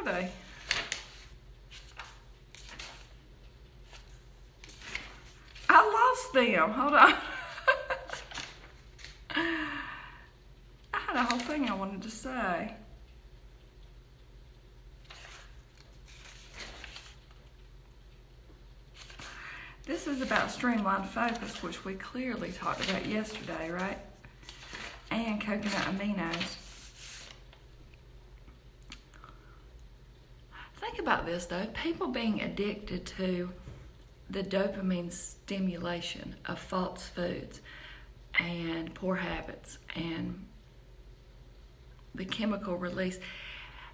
they? I lost them. Hold on. I had a whole thing I wanted to say. This is about streamlined focus, which we clearly talked about yesterday, right? And coconut aminos. Think about this though, people being addicted to the dopamine stimulation of false foods and poor habits and the chemical release.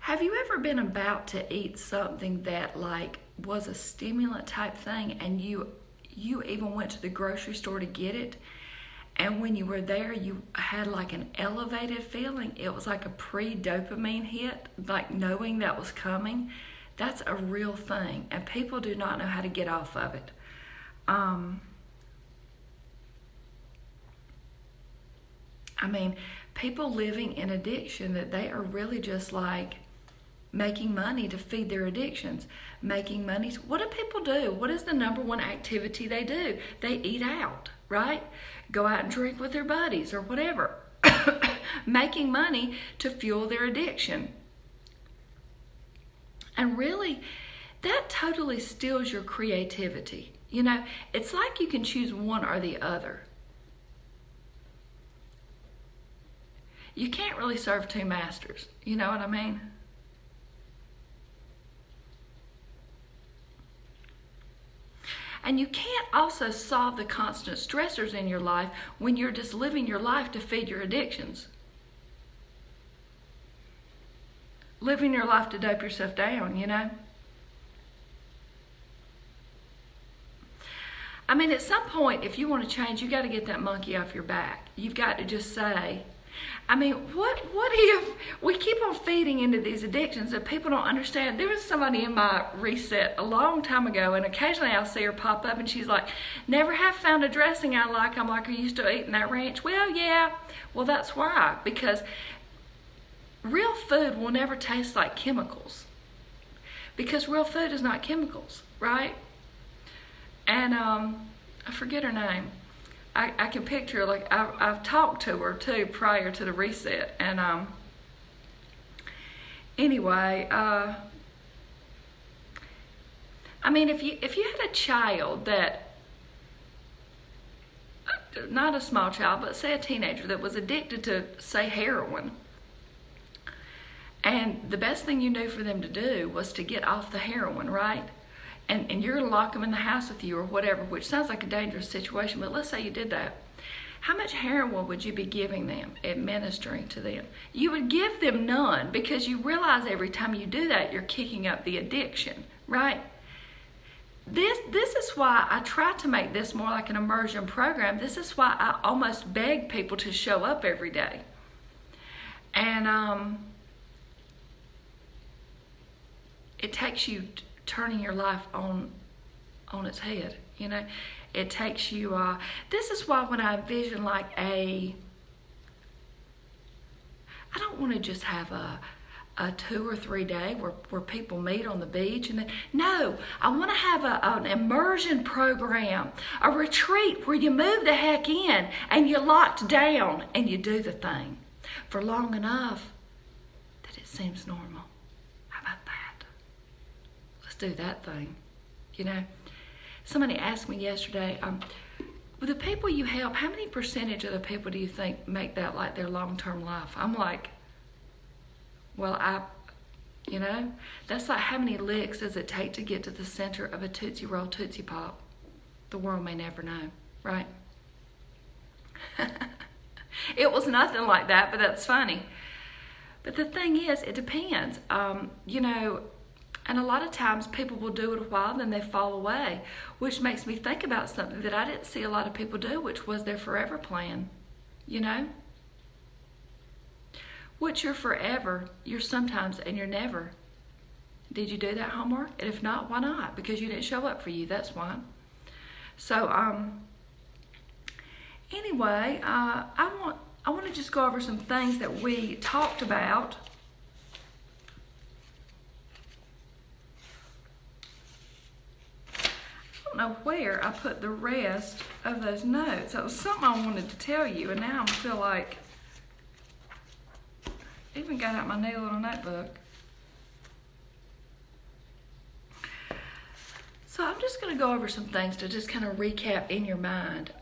Have you ever been about to eat something that like was a stimulant type thing and you even went to the grocery store to get it, and when you were there you had like an elevated feeling? It was like a pre-dopamine hit, like knowing that was coming. That's a real thing, and people do not know how to get off of it. I mean, people living in addiction, that they are really just like making money to feed their addictions, making money. What do people do? What is the number one activity they do? They eat out, right? Go out and drink with their buddies or whatever, making money to fuel their addiction. And really, that totally steals your creativity. You know, it's like you can choose one or the other. You can't really serve two masters. You know what I mean? And you can't also solve the constant stressors in your life when you're just living your life to feed your addictions. Living your life to dope yourself down, you know? I mean, at some point, if you want to change, you got to get that monkey off your back. You've got to just say, I mean, what if we keep on feeding into these addictions that people don't understand? There was somebody in my reset a long time ago, and occasionally I'll see her pop up, and she's like, never have found a dressing I like. I'm like, are you still eating that ranch? Well, yeah. Well, that's why, because real food will never taste like chemicals, because real food is not chemicals, right? And I forget her name. I can picture her, like I've talked to her too prior to the reset, and anyway, I mean, if you had a child that, not a small child, but say a teenager that was addicted to, say, heroin, and the best thing you knew for them to do was to get off the heroin, right? And you're going to lock them in the house with you or whatever, which sounds like a dangerous situation, but let's say you did that. How much heroin would you be giving them, administering to them? You would give them none, because you realize every time you do that, you're kicking up the addiction, right? This is why I try to make this more like an immersion program. This is why I almost beg people to show up every day. And it takes you turning your life on its head, you know. It takes you, this is why when I envision like I don't want to just have a 2 or 3 day where people meet on the beach, and then, no, I want to have an immersion program, a retreat where you move the heck in and you're locked down and you do the thing for long enough that it seems normal. How about that? Let's do that thing, you know. Somebody asked me yesterday, with the people you help, how many percentage of the people do you think make that like their long-term life? I'm like, well, you know, that's like how many licks does it take to get to the center of a Tootsie Roll Tootsie Pop? The world may never know, right? It was nothing like that, but that's funny. But the thing is, it depends, you know. And a lot of times people will do it a while, then they fall away, which makes me think about something that I didn't see a lot of people do, which was their forever plan, you know? What's your forever? You're sometimes and you're never. Did you do that homework? And if not, why not? Because you didn't show up for you, that's why. So, anyway, I want to just go over some things that we talked about don't know where I put the rest of those notes. That was something I wanted to tell you, and now I feel like I even got out my new little notebook. So I'm just going to go over some things to just kind of recap in your mind.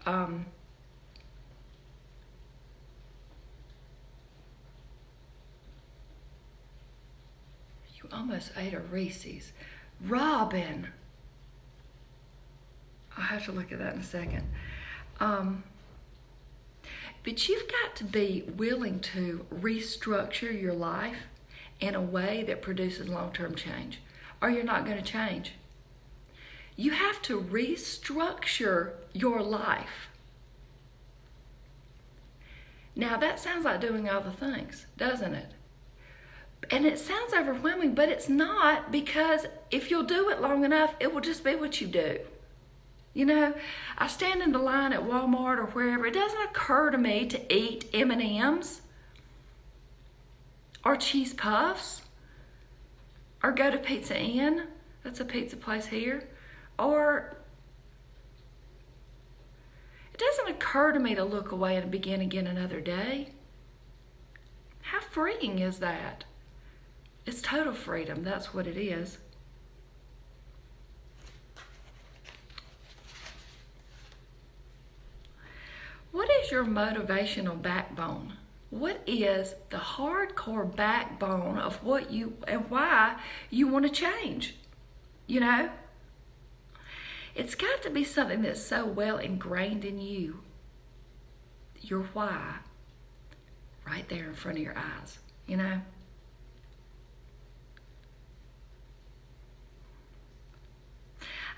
You almost ate a Reese's. Robin. I'll have to look at that in a second. But you've got to be willing to restructure your life in a way that produces long-term change, or you're not going to change. You have to restructure your life. Now that sounds like doing all the things, doesn't it? And it sounds overwhelming, but it's not, because if you'll do it long enough, it will just be what you do. You know, I stand in the line at Walmart or wherever. It doesn't occur to me to eat M&Ms or cheese puffs or go to Pizza Inn. That's a pizza place here. Or it doesn't occur to me to look away and begin again another day. How freeing is that? It's total freedom. That's what it is. What is your motivational backbone? What is the hardcore backbone of what you and why you want to change? You know? It's got to be something that's so well ingrained in you. Your why. Right there in front of your eyes. You know?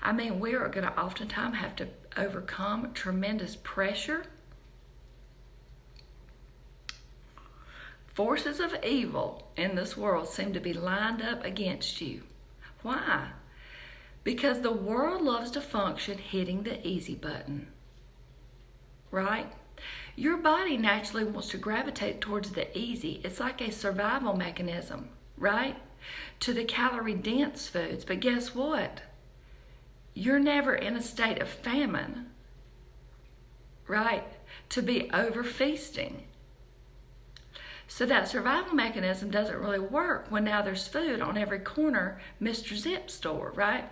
I mean, we are going to oftentimes have to overcome tremendous pressure. Forces of evil in this world seem to be lined up against you. Why? Because the world loves to function hitting the easy button. Right? Your body naturally wants to gravitate towards the easy. It's like a survival mechanism, right? To the calorie-dense foods. But guess what? You're never in a state of famine, right? To be over-feasting. So that survival mechanism doesn't really work when now there's food on every corner, Mr. Zip store, right?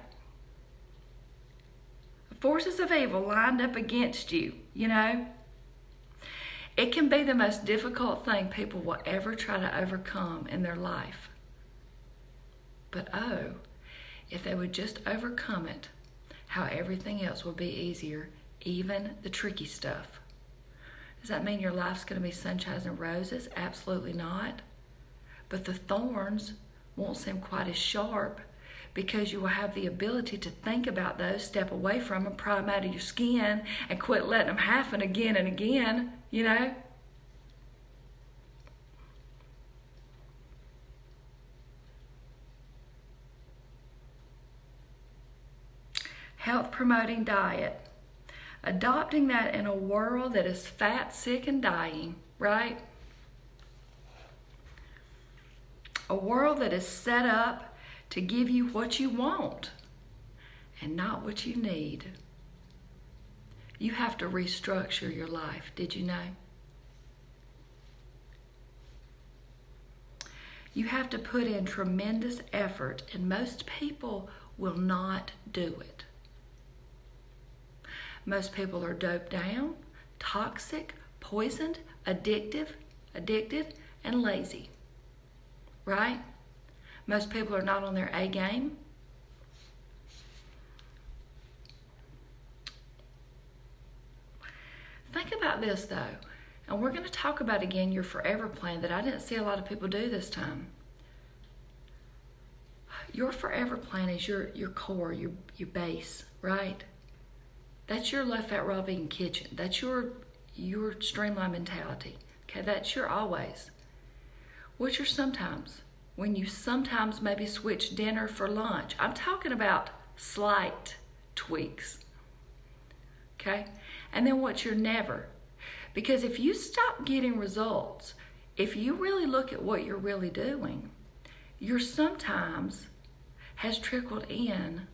Forces of evil lined up against you, you know. It can be the most difficult thing people will ever try to overcome in their life. But oh, if they would just overcome it, how everything else will be easier, even the tricky stuff. Does that mean your life's going to be sunshine and roses? Absolutely not. But the thorns won't seem quite as sharp, because you will have the ability to think about those, step away from them, pry them out of your skin, and quit letting them happen again and again, you know? Health promoting diet. Adopting that in a world that is fat, sick, and dying, right? A world that is set up to give you what you want and not what you need. You have to restructure your life. Did you know? You have to put in tremendous effort, and most people will not do it. Most people are doped down, toxic, poisoned, addicted, and lazy. Right? Most people are not on their A game. Think about this though, and we're going to talk about again your forever plan that I didn't see a lot of people do this time. Your forever plan is your core, your base, right? That's your low-fat, raw vegan kitchen. That's your streamlined mentality. Okay, that's your always. What's your sometimes? When you sometimes maybe switch dinner for lunch. I'm talking about slight tweaks. Okay? And then what's your never? Because if you stop getting results, if you really look at what you're really doing, your sometimes has trickled in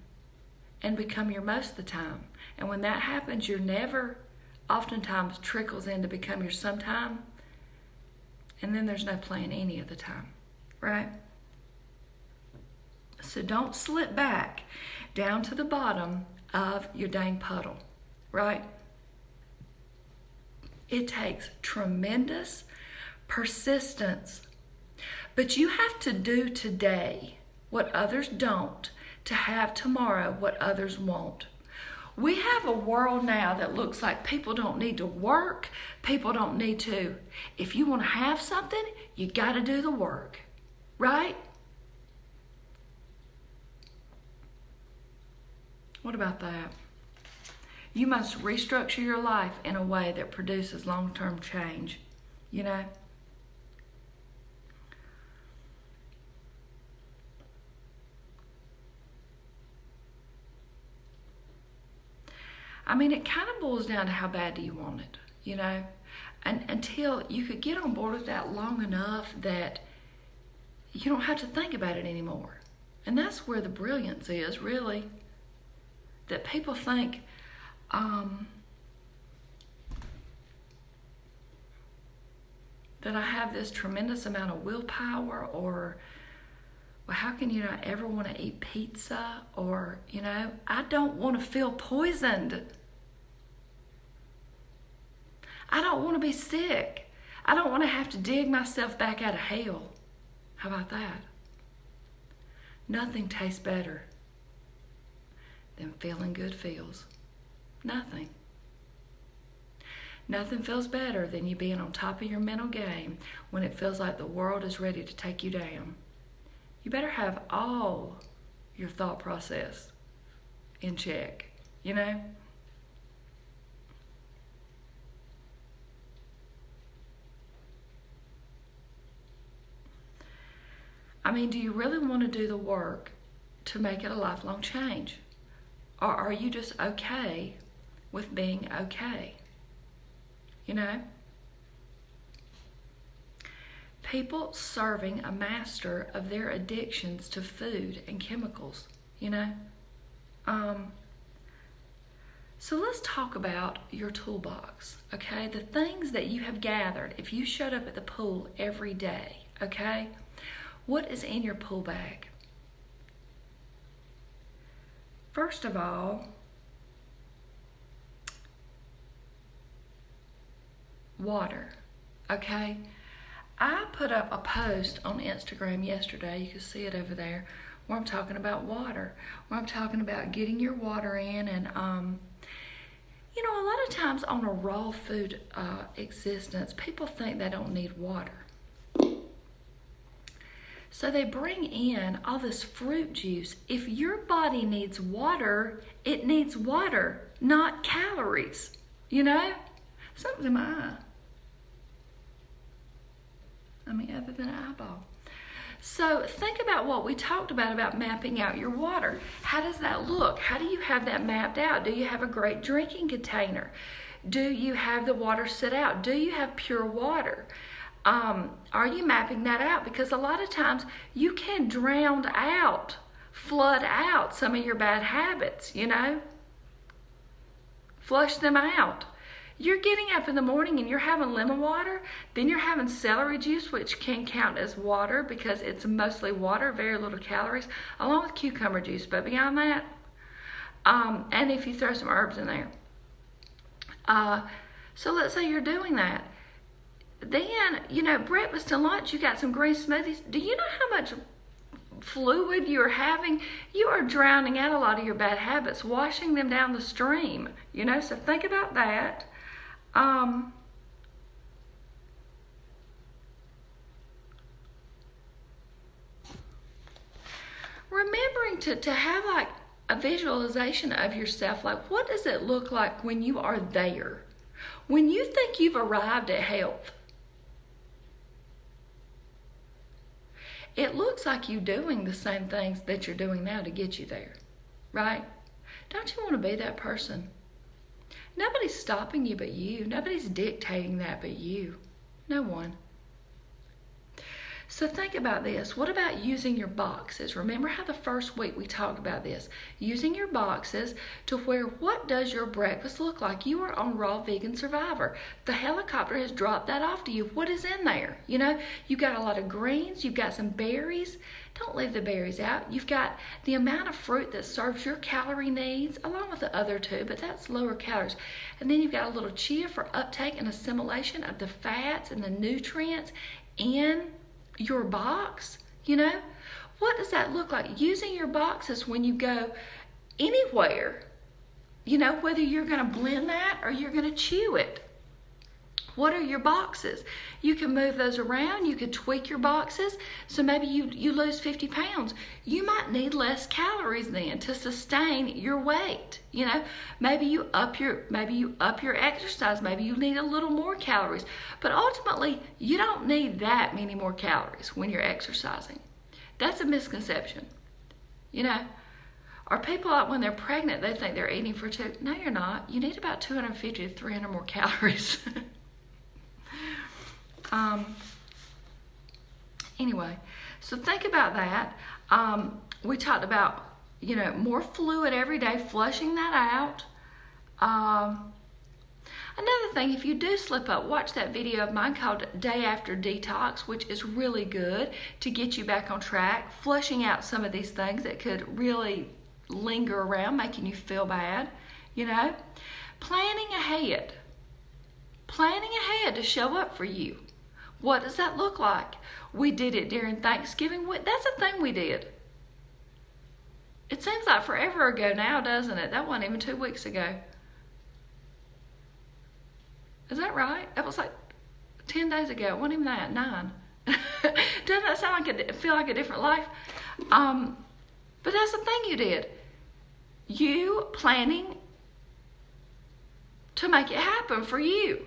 and become your most of the time. And when that happens, your never oftentimes trickles in to become your sometime. And then there's no plan any of the time, right? So don't slip back down to the bottom of your dang puddle, right? It takes tremendous persistence. But you have to do today what others don't to have tomorrow what others won't. We have a world now that looks like people don't need to work. People don't need to. If you want to have something, you got to do the work, right? What about that? You must restructure your life in a way that produces long-term change, you know? I mean, it kind of boils down to how bad do you want it, you know? And until you could get on board with that long enough that you don't have to think about it anymore. And that's where the brilliance is, really. That people think, that I have this tremendous amount of willpower, or, well, how can you not ever want to eat pizza? Or, you know, I don't want to feel poisoned. I don't want to be sick. I don't want to have to dig myself back out of hell. How about that? Nothing tastes better than feeling good feels. Nothing. Nothing feels better than you being on top of your mental game when it feels like the world is ready to take you down. You better have all your thought process in check, you know? I mean, do you really want to do the work to make it a lifelong change? Or are you just okay with being okay? You know? People serving a master of their addictions to food and chemicals, you know? So let's talk about your toolbox, okay? The things that you have gathered if you showed up at the pool every day, okay? What is in your pool bag? First of all, water, okay? I put up a post on Instagram yesterday, you can see it over there, where I'm talking about water, where I'm talking about getting your water in. And you know, a lot of times on a raw food existence, people think they don't need water. So they bring in all this fruit juice. If your body needs water, it needs water, not calories, you know? Something's in my eye. I mean, other than an eyeball. So think about what we talked about mapping out your water. How does that look? How do you have that mapped out? Do you have a great drinking container? Do you have the water set out? Do you have pure water? Are you mapping that out? Because a lot of times you can drown out, flood out some of your bad habits, you know? Flush them out. You're getting up in the morning and you're having lemon water, then you're having celery juice, which can count as water because it's mostly water, very little calories, along with cucumber juice. But beyond that, and if you throw some herbs in there. So let's say you're doing that. Then, you know, breakfast and lunch, you got some green smoothies. Do you know how much fluid you're having? You are drowning out a lot of your bad habits, washing them down the stream, you know, so think about that. Remembering to have like a visualization of yourself, like what does it look like when you are there? When you think you've arrived at health, it looks like you doing the same things that you're doing now to get you there, right? Don't you want to be that person? Nobody's stopping you but you. Nobody's dictating that but you. No one. So think about this. What about using your boxes? Remember how the first week we talked about this. Using your boxes to where, what does your breakfast look like? You are on Raw Vegan Survivor. The helicopter has dropped that off to you. What is in there? You know, you've got a lot of greens. You've got some berries. Don't leave the berries out. You've got the amount of fruit that serves your calorie needs, along with the other two, but that's lower calories. And then you've got a little chia for uptake and assimilation of the fats and the nutrients in your box. You know, what does that look like? Using your boxes when you go anywhere, you know, whether you're going to blend that or you're going to chew it. What are your boxes? You can move those around. You could tweak your boxes. So maybe you lose 50 pounds. You might need less calories then to sustain your weight. You know, maybe you up your exercise. Maybe you need a little more calories. But ultimately, you don't need that many more calories when you're exercising. That's a misconception. You know, or people out when they're pregnant, they think they're eating for two. No, you're not. You need about 250 to 300 more calories. Anyway, so think about that. We talked about, you know, more fluid every day, flushing that out. Another thing, if you do slip up, watch that video of mine called Day After Detox, which is really good to get you back on track, flushing out some of these things that could really linger around, making you feel bad, you know. Planning ahead to show up for you. What does that look like? We did it during Thanksgiving. That's a thing we did. It seems like forever ago now, doesn't it? That wasn't even 2 weeks ago. Is that right? That was like 10 days ago. It wasn't even that, 9. Doesn't that sound like feel like a different life? But that's the thing you did. You planning to make it happen for you.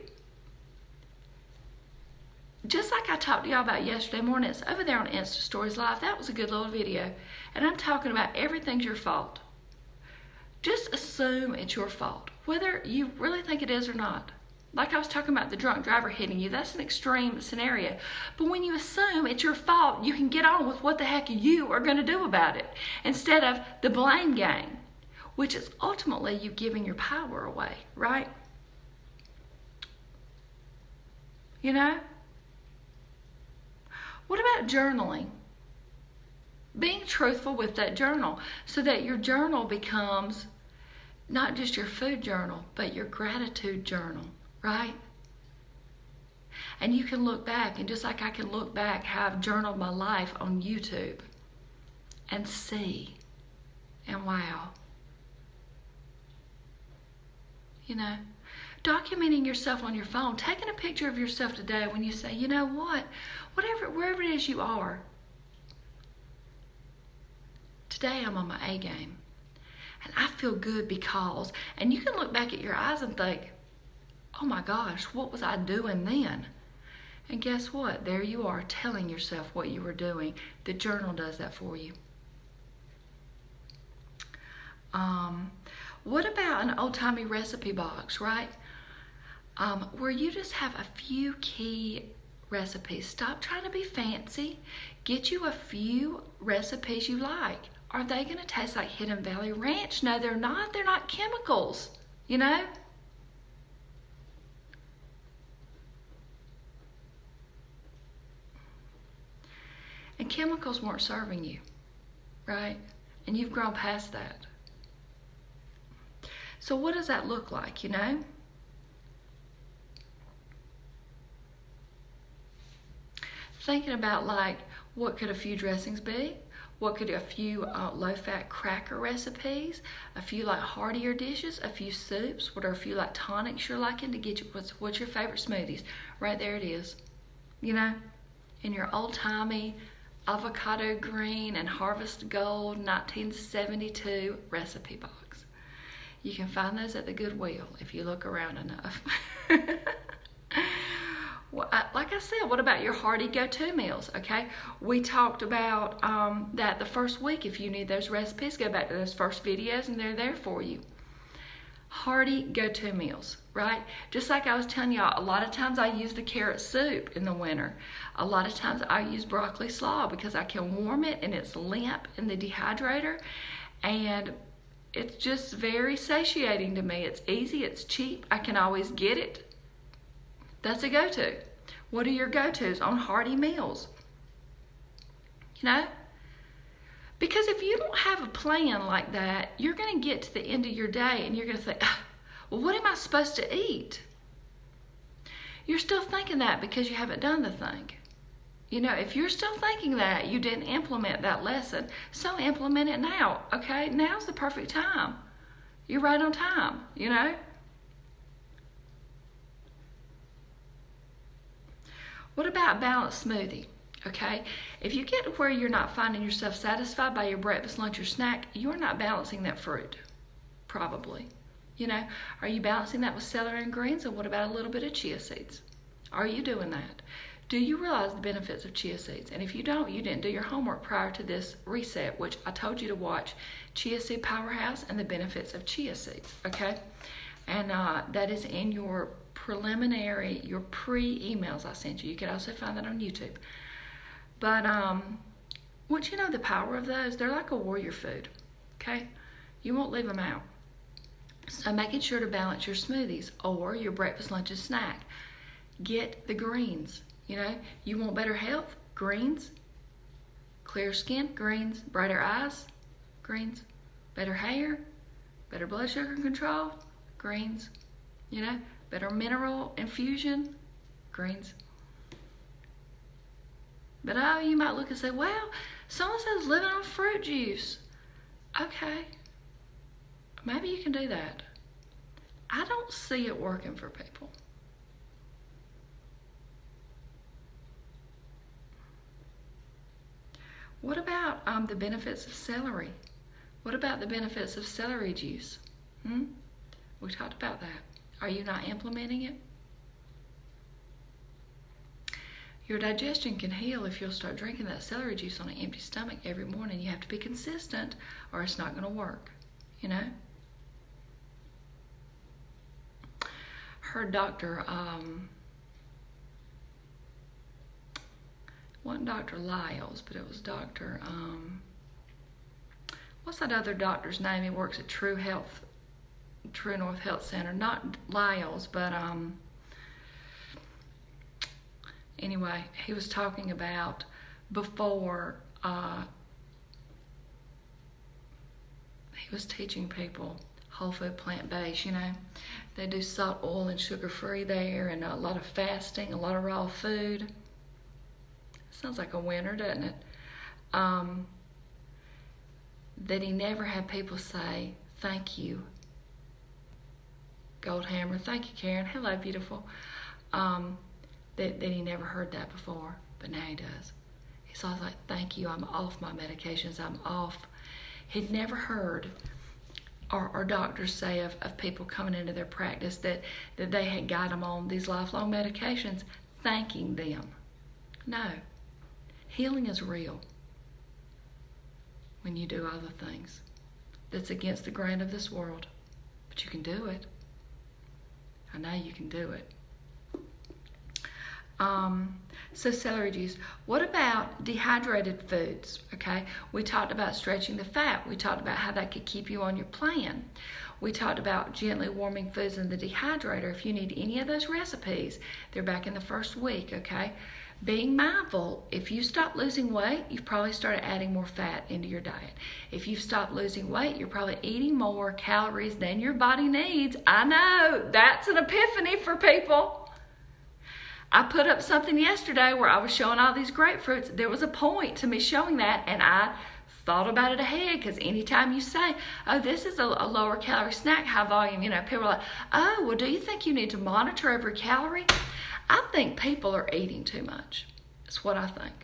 Just like I talked to y'all about yesterday morning, it's over there on Insta Stories Live. That was a good little video. And I'm talking about everything's your fault. Just assume it's your fault, whether you really think it is or not. Like I was talking about the drunk driver hitting you, that's an extreme scenario. But when you assume it's your fault, you can get on with what the heck you are going to do about it, instead of the blame game, which is ultimately you giving your power away, right? You know? What about journaling? Being truthful with that journal so that your journal becomes not just your food journal, but your gratitude journal, right? And you can look back, and just like I can look back how I've journaled my life on YouTube and see, and wow. You know? Documenting yourself on your phone, taking a picture of yourself today when you say, you know what, wherever it is you are, today I'm on my A game. And I feel good because, and you can look back at your eyes and think, oh my gosh, what was I doing then? And guess what? There you are telling yourself what you were doing. The journal does that for you. What about an old-timey recipe box, right? Where you just have a few key recipes. Stop trying to be fancy. Get you a few recipes you like. Are they going to taste like Hidden Valley Ranch? No, they're not. They're not chemicals, you know? And chemicals weren't serving you, right? And you've grown past that. So what does that look like, you know? Thinking about, like, what could a few dressings be? What could a few low-fat cracker recipes? A few like heartier dishes? A few soups? What are a few like tonics you're liking to get you? What's your favorite smoothies? Right there it is. You know, in your old-timey avocado green and harvest gold 1972 recipe box. You can find those at the Goodwill if you look around enough. Well, like I said, what about your hearty go-to meals, okay? We talked about that the first week. If you need those recipes, go back to those first videos and they're there for you. hearty go-to meals, right? Just like I was telling y'all, a lot of times I use the carrot soup in the winter. A lot of times I use broccoli slaw because I can warm it and it's limp in the dehydrator, and it's just very satiating to me. It's easy, it's cheap, I can always get it. That's a go-to. What are your go-tos on hearty meals? You know? Because if you don't have a plan like that, you're going to get to the end of your day and you're going to think, well, what am I supposed to eat? You're still thinking that because you haven't done the thing. You know, if you're still thinking that, you didn't implement that lesson, so implement it now, okay? Now's the perfect time. You're right on time, you know? What about balanced smoothie? Okay, if you get to where you're not finding yourself satisfied by your breakfast, lunch, or snack, you're not balancing that fruit, probably. You know, are you balancing that with celery and greens, or what about a little bit of chia seeds? Are you doing that? Do you realize the benefits of chia seeds? And if you don't, you didn't do your homework prior to this reset, which I told you to watch Chia Seed Powerhouse and the benefits of chia seeds, okay? And that is in your preliminary, your pre-emails I sent you. You can also find that on YouTube. But once you know the power of those, they're like a warrior food, okay? You won't leave them out. So making sure to balance your smoothies or your breakfast, lunch, and snack. Get the greens, you know? You want better health? Greens. Clear skin? Greens. Brighter eyes? Greens. Better hair? Better blood sugar control? Greens. You know? Better mineral infusion? Greens. But you might look and say, well, so-and-so's living on fruit juice. Okay, maybe you can do that. I don't see it working for people. What about the benefits of celery? What about the benefits of celery juice? We talked about that. Are you not implementing it? Your digestion can heal if you'll start drinking that celery juice on an empty stomach every morning. You have to be consistent or it's not going to work, you know? Heard Dr. wasn't Dr. Lyles, but it was Dr. What's that other doctor's name? He works at True North Health Center. Not Lyles, but anyway, he was talking about before he was teaching people whole food, plant-based, you know. They do salt, oil, and sugar-free there, and a lot of fasting, a lot of raw food. Sounds like a winner, doesn't it? That he never had people say, thank you, Goldhammer. Thank you, Karen. Hello, beautiful. That he never heard that before, but now he does. He's always like, thank you, I'm off my medications, I'm off. He'd never heard our doctors say of people coming into their practice that they had got them on these lifelong medications, thanking them. No. Healing is real when you do all the things that's against the grain of this world. But you can do it. I know you can do it. So celery juice. What about dehydrated foods? Okay, we talked about stretching the fat. We talked about how that could keep you on your plan. We talked about gently warming foods in the dehydrator. If you need any of those recipes, they're back in the first week, okay? Being mindful, if you stop losing weight, you've probably started adding more fat into your diet. If you've stopped losing weight, you're probably eating more calories than your body needs. I know, that's an epiphany for people. I put up something yesterday where I was showing all these grapefruits. There was a point to me showing that, and I thought about it ahead, because anytime you say, oh, this is a lower calorie snack, high volume, you know, people are like, oh, well, do you think you need to monitor every calorie? I think people are eating too much. That's what I think.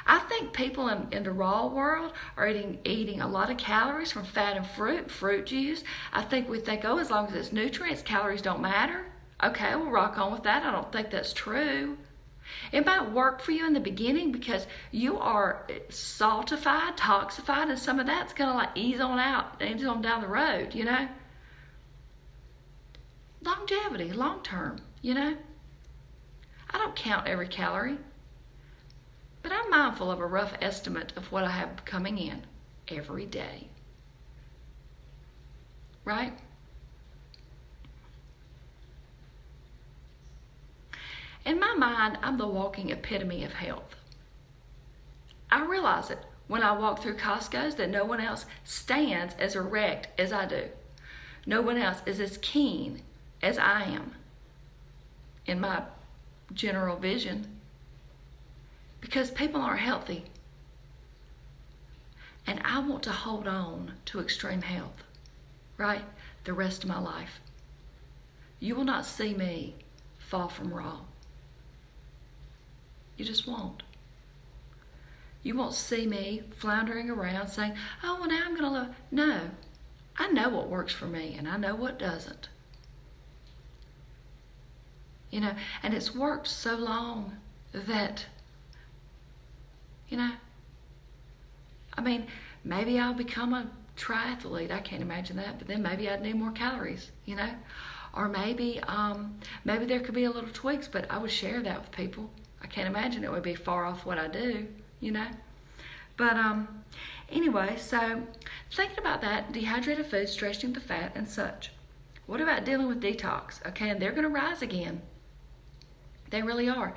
I think people in the raw world are eating a lot of calories from fat and fruit juice. I think we think, oh, as long as it's nutrients, calories don't matter. Okay, we'll rock on with that. I don't think that's true. It might work for you in the beginning because you are saltified, toxified, and some of that's going to like ease on down the road, you know? longevity, long term, you know. I don't count every calorie, but I'm mindful of a rough estimate of what I have coming in every day. Right? In my mind, I'm the walking epitome of health. I realize it when I walk through Costco's that no one else stands as erect as I do. No one else is as keen as I am in my general vision, because people aren't healthy. And I want to hold on to extreme health, right, the rest of my life. You will not see me fall from raw. You just won't. You won't see me floundering around saying, oh, well, now I'm going to love. No, I know what works for me and I know what doesn't. You know, and it's worked so long that, you know, I mean, maybe I'll become a triathlete. I can't imagine that, but then maybe I'd need more calories, you know, or maybe there could be a little tweaks, but I would share that with people. I can't imagine it would be far off what I do, you know. But anyway, so thinking about that, dehydrated food, stretching the fat and such. What about dealing with detox? Okay, and they're going to rise again. They really are.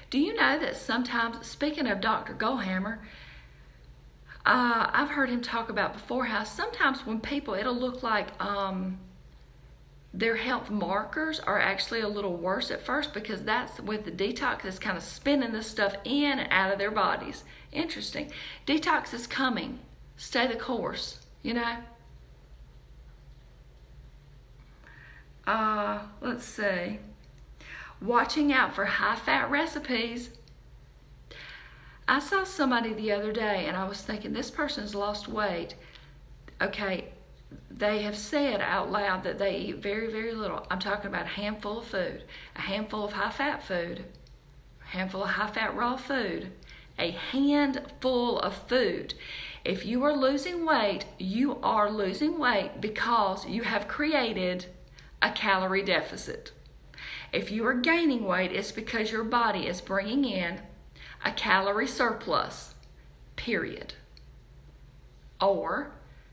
Do you know that sometimes, speaking of Dr. Goldhammer, I've heard him talk about before how sometimes when people, it'll look like their health markers are actually a little worse at first, because that's with the detox, it's kind of spinning this stuff in and out of their bodies. Interesting. Detox is coming. Stay the course, you know. Let's see. Watching out for high-fat recipes. I saw somebody the other day and I was thinking, this person's lost weight. Okay, they have said out loud that they eat very, very little. I'm talking about a handful of food, a handful of high-fat food, a handful of high-fat raw food, a handful of food. If you are losing weight, you are losing weight because you have created a calorie deficit. If you are gaining weight, it's because your body is bringing in a calorie surplus, period. Or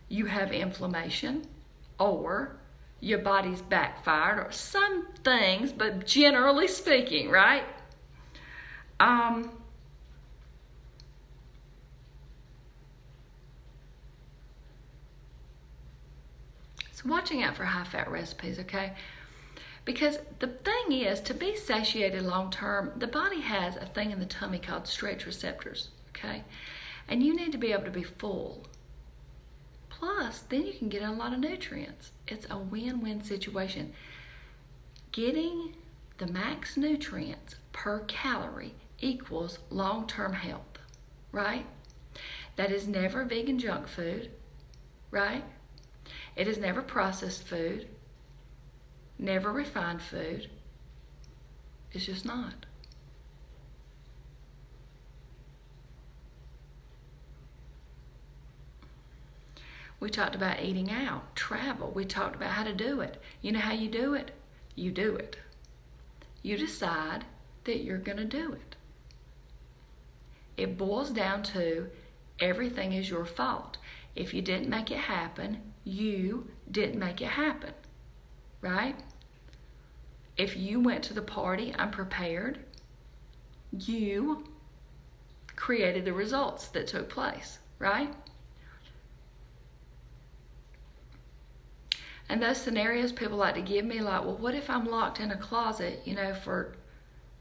you have inflammation, or your body's backfired, or some things, but generally speaking, right? So watching out for high-fat recipes, okay? Because the thing is, to be satiated long term, the body has a thing in the tummy called stretch receptors, okay? And you need to be able to be full. Plus, then you can get a lot of nutrients. It's a win-win situation. Getting the max nutrients per calorie equals long-term health, right? That is never vegan junk food, right? It is never processed food. Never refined food. It's just not. We talked about eating out, travel. We talked about how to do it. You know how you do it? You do it. You decide that you're going to do it. It boils down to everything is your fault. If you didn't make it happen, you didn't make it happen. Right? If you went to the party unprepared, you created the results that took place, right? And those scenarios people like to give me, like, well, what if I'm locked in a closet, you know, for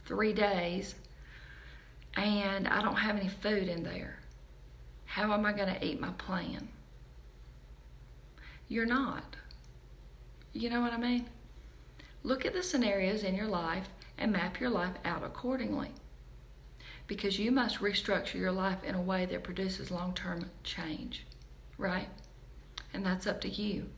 3 days and I don't have any food in there? How am I going to eat my plan? You're not. You know what I mean? Look at the scenarios in your life and map your life out accordingly. Because you must restructure your life in a way that produces long-term change, right? And that's up to you.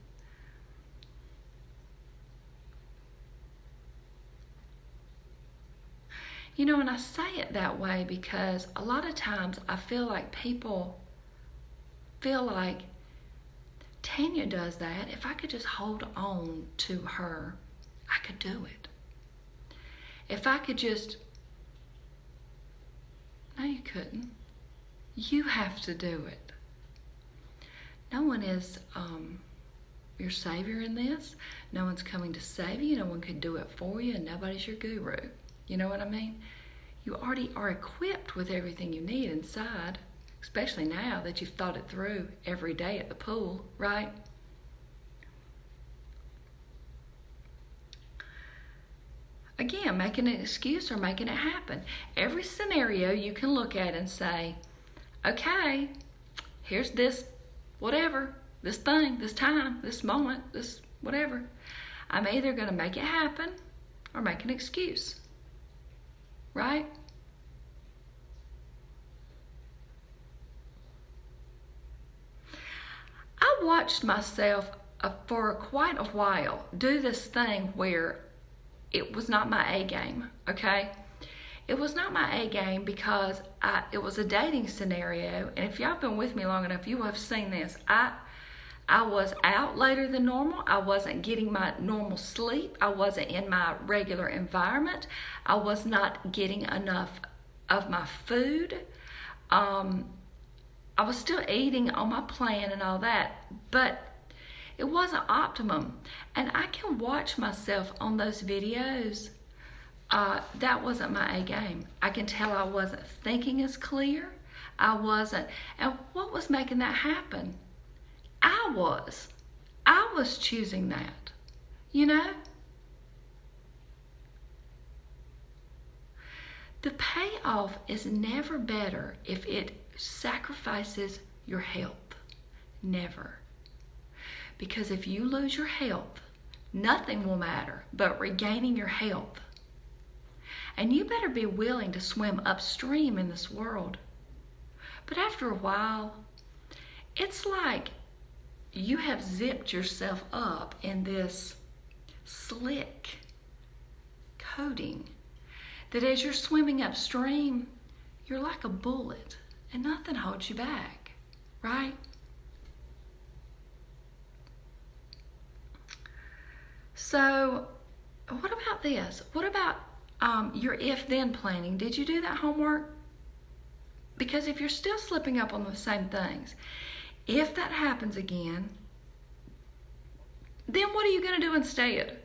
You know, and I say it that way because a lot of times I feel like people feel like Tanya does that. If I could just hold on to her I could do it. If I could just, no, you couldn't. You have to do it. No one is your savior in this. No one's coming to save you. No one can do it for you, and nobody's your guru. You know what I mean? You already are equipped with everything you need inside, especially now that you've thought it through every day at the pool, right? Again, making an excuse or making it happen. Every scenario you can look at and say, okay, here's this whatever, this thing, this time, this moment, this whatever. I'm either going to make it happen or make an excuse, right? I watched myself for quite a while do this thing where it was not my A game, okay? It was not my A game because it was a dating scenario, and if y'all have been with me long enough, you will have seen this. I was out later than normal. I wasn't getting my normal sleep. I wasn't in my regular environment. I was not getting enough of my food. I was still eating on my plan and all that, but it wasn't optimum. And I can watch myself on those videos. That wasn't my A game. I can tell I wasn't thinking as clear. I wasn't. And what was making that happen? I was choosing that, you know? The payoff is never better if it sacrifices your health. Never. Because if you lose your health, nothing will matter but regaining your health. And you better be willing to swim upstream in this world. But after a while, it's like you have zipped yourself up in this slick coating that as you're swimming upstream, you're like a bullet and nothing holds you back, right? So what about this? What about your if-then planning? Did you do that homework? Because if you're still slipping up on the same things, if that happens again, then what are you going to do instead?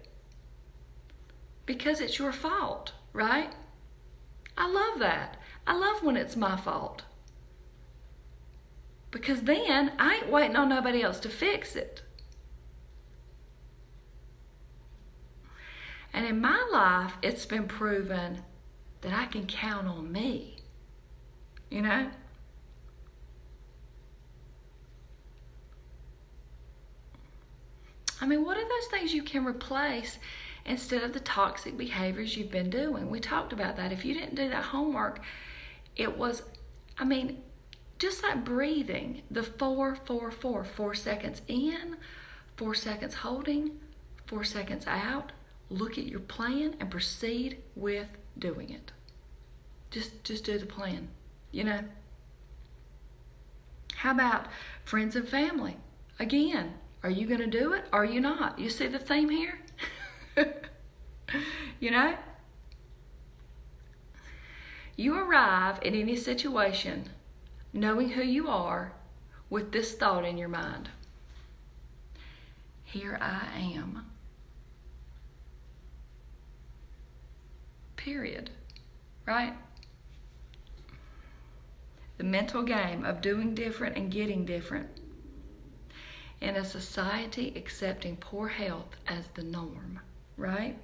Because it's your fault, right? I love that. I love when it's my fault. Because then I ain't waiting on nobody else to fix it. And in my life, it's been proven that I can count on me, you know? I mean, what are those things you can replace instead of the toxic behaviors you've been doing? We talked about that. If you didn't do that homework, it was, I mean, just like breathing, the 4, 4, 4, 4 seconds in, 4 seconds holding, 4 seconds out. Look at your plan and proceed with doing it. Just do the plan, you know? How about friends and family? Again, are you going to do it or are you not? You see the theme here? You know? You arrive in any situation knowing who you are with this thought in your mind. Here I am. Period. Right? The mental game of doing different and getting different in a society accepting poor health as the norm, right?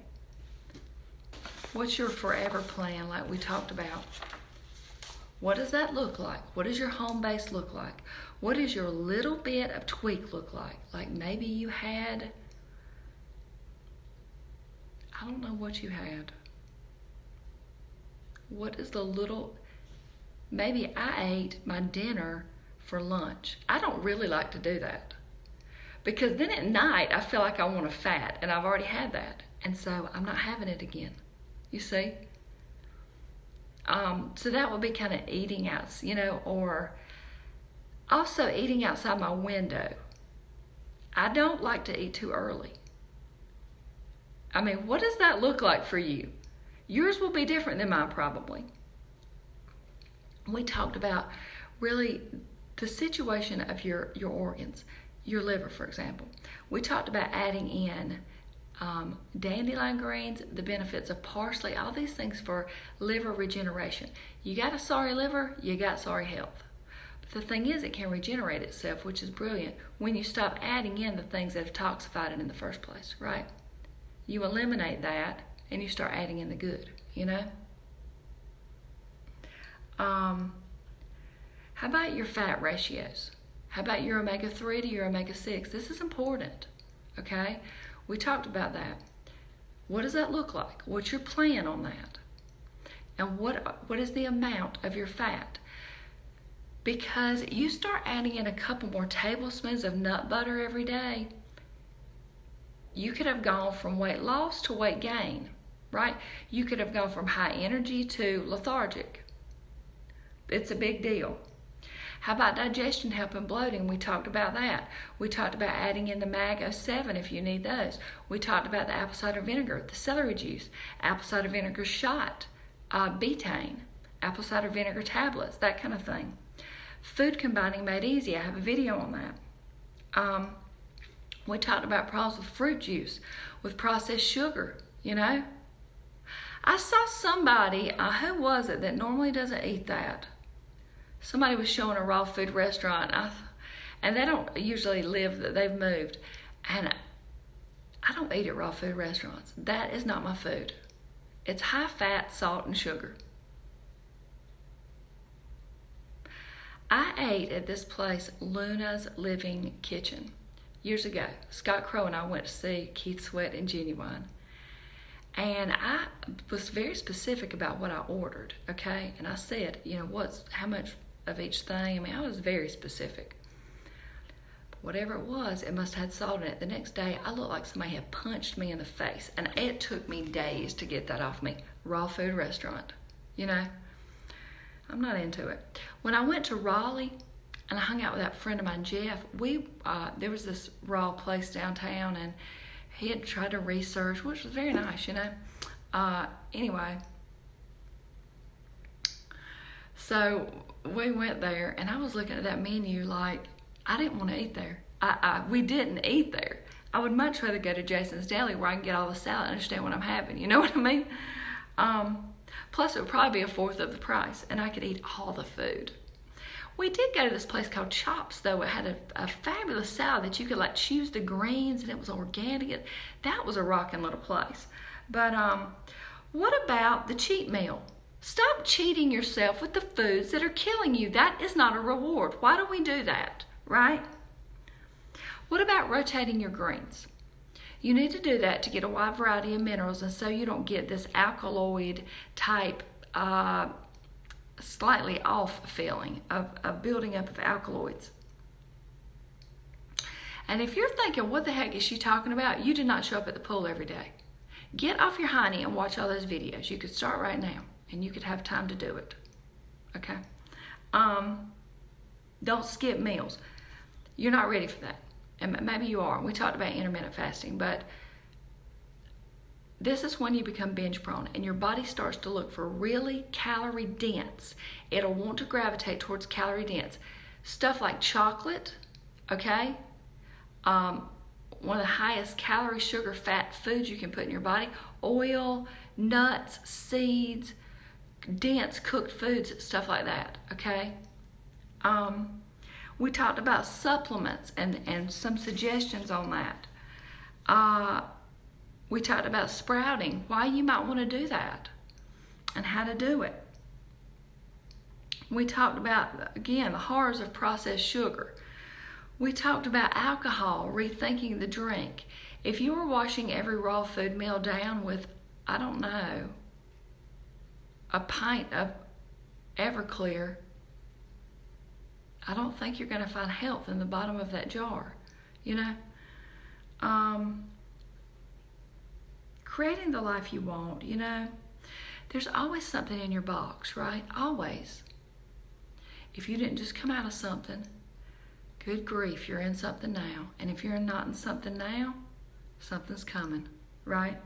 What's your forever plan like we talked about? What does that look like? What does your home base look like? What does your little bit of tweak look like? Like maybe you had, I don't know what you had. What is the little, maybe I ate my dinner for lunch. I don't really like to do that. Because then at night, I feel like I want a fat, and I've already had that. And so I'm not having it again. You see? So that would be kind of eating out, you know, or also eating outside my window. I don't like to eat too early. I mean, what does that look like for you? Yours will be different than mine probably. We talked about really the situation of your organs, your liver, for example. We talked about adding in dandelion greens, the benefits of parsley, all these things for liver regeneration. You got a sorry liver, you got sorry health. But the thing is, it can regenerate itself, which is brilliant when you stop adding in the things that have toxified it in the first place, right? You eliminate that and you start adding in the good, you know? How about your fat ratios? How about your omega-3 to your omega-6? This is important, okay? We talked about that. What does that look like? What's your plan on that? And what is the amount of your fat? Because you start adding in a couple more tablespoons of nut butter every day, you could have gone from weight loss to weight gain, right? You could have gone from high energy to lethargic. It's a big deal. How about digestion help and bloating? We talked about that. We talked about adding in the Mag-O7 if you need those. We talked about the apple cider vinegar, the celery juice, apple cider vinegar shot, betaine, apple cider vinegar tablets, that kind of thing. Food combining made easy. I have a video on that. We talked about problems with fruit juice, with processed sugar, you know. I saw somebody, who was it that normally doesn't eat that? Somebody was showing a raw food restaurant, and they don't usually live, they've moved. And I don't eat at raw food restaurants. That is not my food. It's high fat, salt, and sugar. I ate at this place, Luna's Living Kitchen, years ago. Scott Crow and I went to see Keith Sweat and Genuine. And I was very specific about what I ordered, okay? And I said, you know, how much of each thing. I mean, I was very specific. Whatever it was, it must have had salt in it. The next day, I looked like somebody had punched me in the face. And it took me days to get that off me. Raw food restaurant, you know? I'm not into it. When I went to Raleigh and I hung out with that friend of mine, Jeff, there was this raw place downtown, and he had tried to research, which was very nice, you know? Anyway, so we went there, and I was looking at that menu like, I didn't want to eat there. We didn't eat there. I would much rather go to Jason's Deli where I can get all the salad and understand what I'm having. You know what I mean? Plus, it would probably be a fourth of the price, and I could eat all the food. We did go to this place called Chops, though. It had a fabulous salad that you could like choose the greens, and it was organic. That was a rocking little place. But what about the cheat meal? Stop cheating yourself with the foods that are killing you. That is not a reward. Why do we do that, right? What about rotating your greens? You need to do that to get a wide variety of minerals, and so you don't get this alkaloid type, slightly off feeling of building up of alkaloids. And if you're thinking, what the heck is she talking about? You did not show up at the pool every day. Get off your hiney and watch all those videos. You could start right now, and you could have time to do it, okay? Don't skip meals. You're not ready for that. And maybe you are. We talked about intermittent fasting, but this is when you become binge prone and your body starts to look for really calorie dense. It'll want to gravitate towards calorie dense. Stuff like chocolate, okay? One of the highest calorie, sugar, fat foods you can put in your body. Oil, nuts, seeds, dense cooked foods, stuff like that, okay? We talked about supplements and some suggestions on that. We talked about sprouting, why you might want to do that, and how to do it. We talked about, again, the horrors of processed sugar. We talked about alcohol, rethinking the drink. If you were washing every raw food meal down with, I don't know, a pint of Everclear, I don't think you're going to find health in the bottom of that jar, you know? Creating the life you want, you know? There's always something in your box, right? Always. If you didn't just come out of something, good grief, you're in something now. And if you're not in something now, something's coming, right?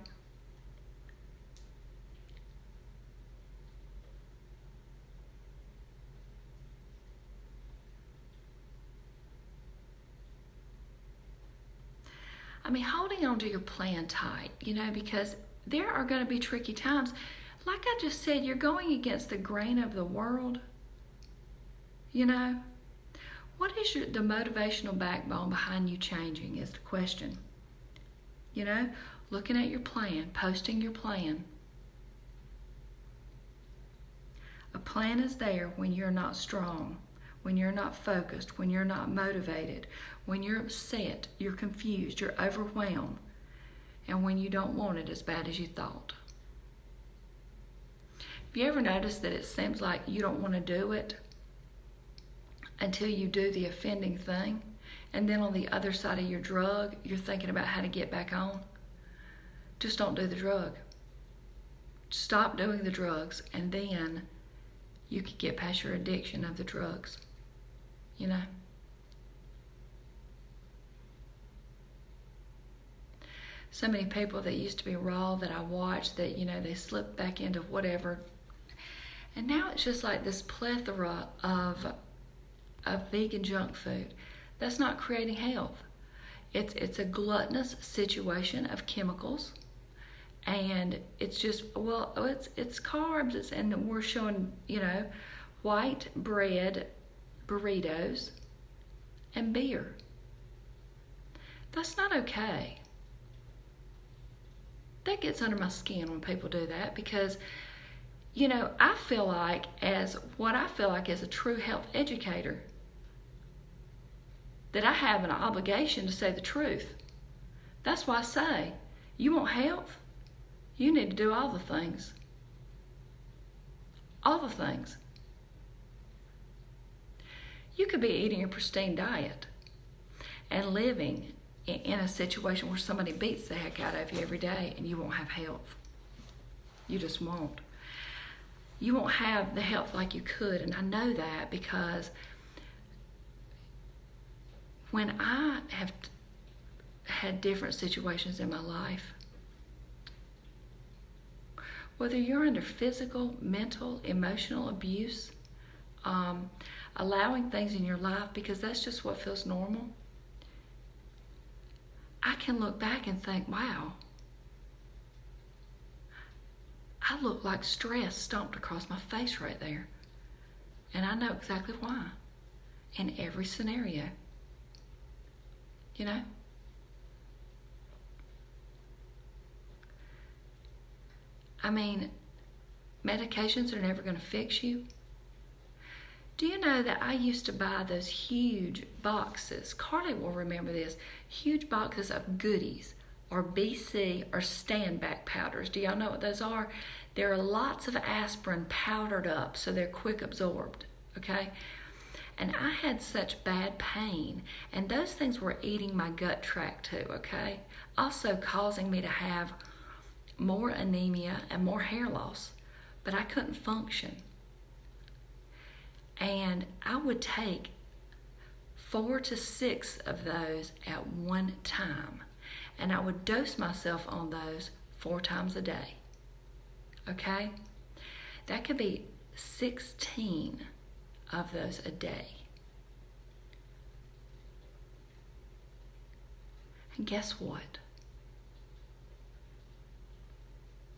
I mean, holding on to your plan tight, because there are going to be tricky times. Like I just said, you're going against the grain of the world. What is the motivational backbone behind you changing is the question. Looking at your plan, posting your plan. A plan is there when you're not strong, when you're not focused, when you're not motivated, when you're upset, you're confused, you're overwhelmed, and when you don't want it as bad as you thought. Have you ever noticed that it seems like you don't want to do it until you do the offending thing, and then on the other side of your drug, you're thinking about how to get back on? Just don't do the drug. Stop doing the drugs, and then you can get past your addiction of the drugs. So many people that used to be raw that I watched that, they slipped back into whatever. And now it's just like this plethora of vegan junk food that's not creating health. It's a gluttonous situation of chemicals, and it's just, it's carbs, and we're showing, white bread, burritos, and beer. That's not okay. That gets under my skin when people do that, because I feel like as a true health educator, that I have an obligation to say the truth. That's why I say, you want health? You need to do all the things. All the things. You could be eating a pristine diet and living in a situation where somebody beats the heck out of you every day, and you won't have health. You just won't. You won't have the health like you could, and I know that because when I have had different situations in my life, whether you're under physical, mental, emotional abuse, allowing things in your life because that's just what feels normal, I can look back and think, wow, I look like stress stomped across my face right there. And I know exactly why in every scenario. I mean, medications are never going to fix you. Do you know that I used to buy those huge boxes? Carly will remember this. Huge boxes of goodies, or BC, or stand back powders. Do y'all know what those are? There are lots of aspirin powdered up so they're quick absorbed, okay? And I had such bad pain, and those things were eating my gut tract too, okay? Also causing me to have more anemia and more hair loss, but I couldn't function. And I would take 4 to 6 of those at one time, and I would dose myself on those 4 times a day, okay? That could be 16 of those a day. And guess what?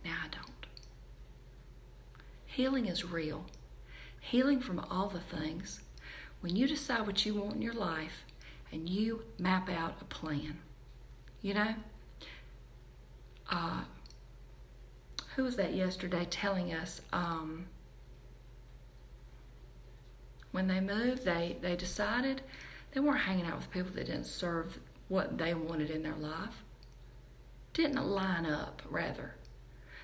Now I don't. Healing is real. Healing from all the things. When you decide what you want in your life and you map out a plan. Who was that yesterday telling us when they moved, they decided they weren't hanging out with people that didn't serve what they wanted in their life. Didn't line up, rather.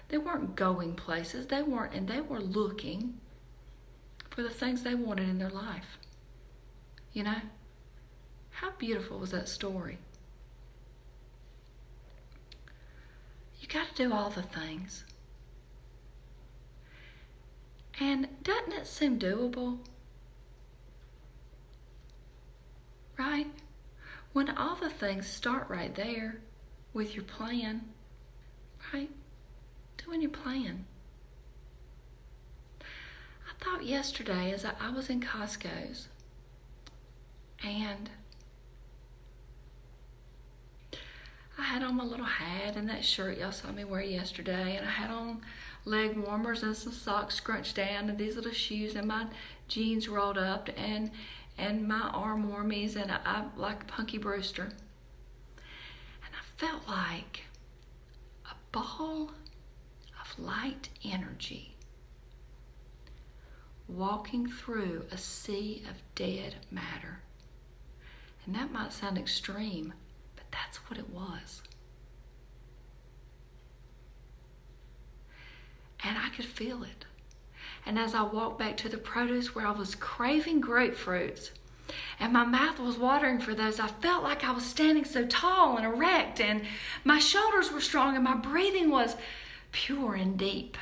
They weren't going places. They were looking for the things they wanted in their life. How beautiful was that story? You got to do all the things. And doesn't it seem doable? Right? When all the things start right there with your plan, right? Doing your plan. I thought yesterday as I was in Costco's, and I had on my little hat and that shirt y'all saw me wear yesterday, and I had on leg warmers and some socks scrunched down and these little shoes and my jeans rolled up and my arm warmies, and I like Punky Brewster. And I felt like a ball of light energy walking through a sea of dead matter. And that might sound extreme, but that's what it was. And I could feel it. And as I walked back to the produce where I was craving grapefruits, and my mouth was watering for those, I felt like I was standing so tall and erect, and my shoulders were strong, and my breathing was pure and deep.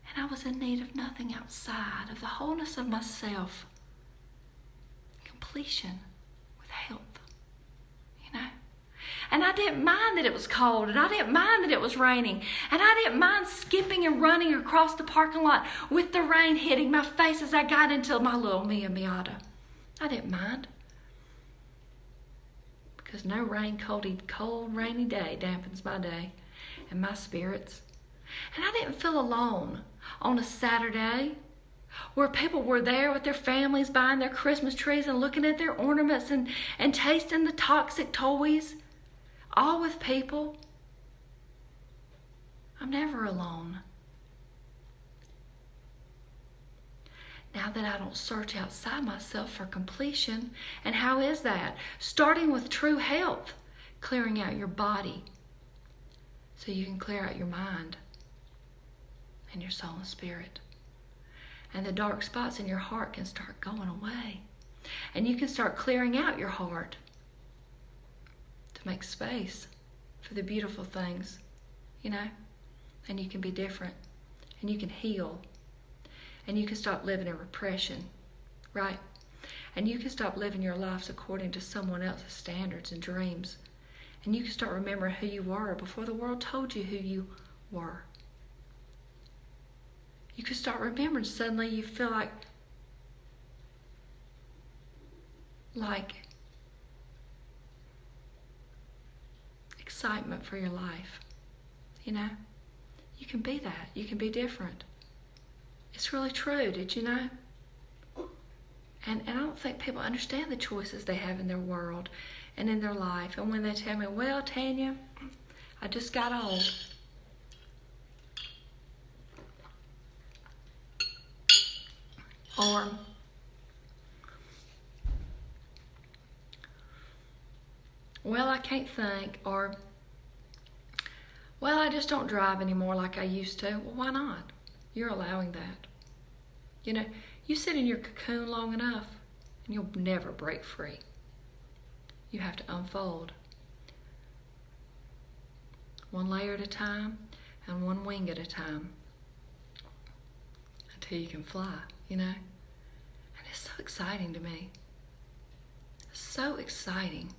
And I was in need of nothing outside of the wholeness of myself, completion with health, you know. And I didn't mind that it was cold, and I didn't mind that it was raining, and I didn't mind skipping and running across the parking lot with the rain hitting my face as I got into my little Mia Miata. I didn't mind, because no cold, rainy day dampens my day and my spirits. And I didn't feel alone on a Saturday where people were there with their families buying their Christmas trees and looking at their ornaments and tasting the toxic toys, all with people. I'm never alone. Now that I don't search outside myself for completion. And how is that? Starting with true health, clearing out your body so you can clear out your mind and your soul and spirit. And the dark spots in your heart can start going away. And you can start clearing out your heart to make space for the beautiful things, you know. And you can be different. And you can heal. And you can stop living in repression, right? And you can stop living your lives according to someone else's standards and dreams. And you can start remembering who you were before the world told you who you were. You can start remembering, suddenly you feel like excitement for your life, you know? You can be that. You can be different. It's really true, did you know? And I don't think people understand the choices they have in their world and in their life. And when they tell me, well, Tanya, I just got old. Or, well, I can't think. Or, well, I just don't drive anymore like I used to. Well, why not? You're allowing that. You know, you sit in your cocoon long enough and you'll never break free. You have to unfold. One layer at a time and one wing at a time until you can fly, you know. And it's so exciting to me. So exciting.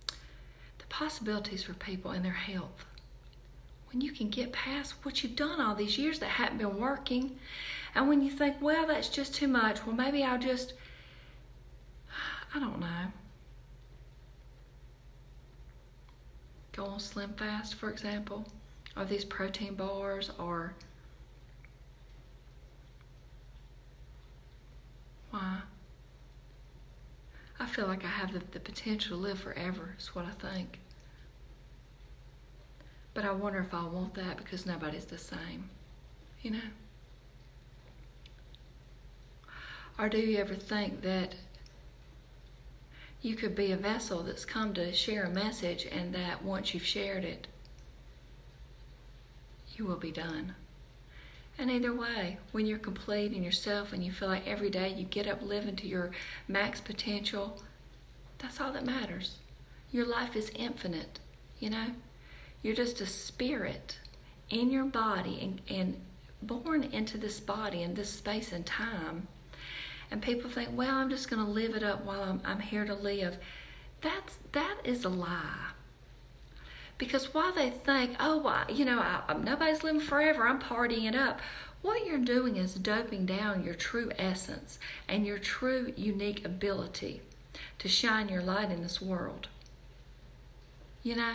The possibilities for people and their health. When you can get past what you've done all these years that haven't been working, and when you think, well, that's just too much, well, maybe I'll just, I don't know, go on Slim Fast, for example, or these protein bars, or why? I feel like I have the potential to live forever, is what I think. But I wonder if I want that, because nobody's the same, you know? Or do you ever think that you could be a vessel that's come to share a message, and that once you've shared it, you will be done? And either way, when you're complete in yourself and you feel like every day you get up living to your max potential, that's all that matters. Your life is infinite, you know? You're just a spirit in your body and born into this body in this space and time. And people think, well, I'm just going to live it up while I'm here to live. That is a lie. Because while they think, oh, well, you know, nobody's living forever, I'm partying it up. What you're doing is doping down your true essence and your true unique ability. to shine your light in this world. You know,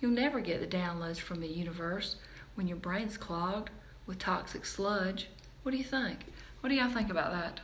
you'll never get the downloads from the universe when your brain's clogged with toxic sludge. What do you think? What do y'all think about that?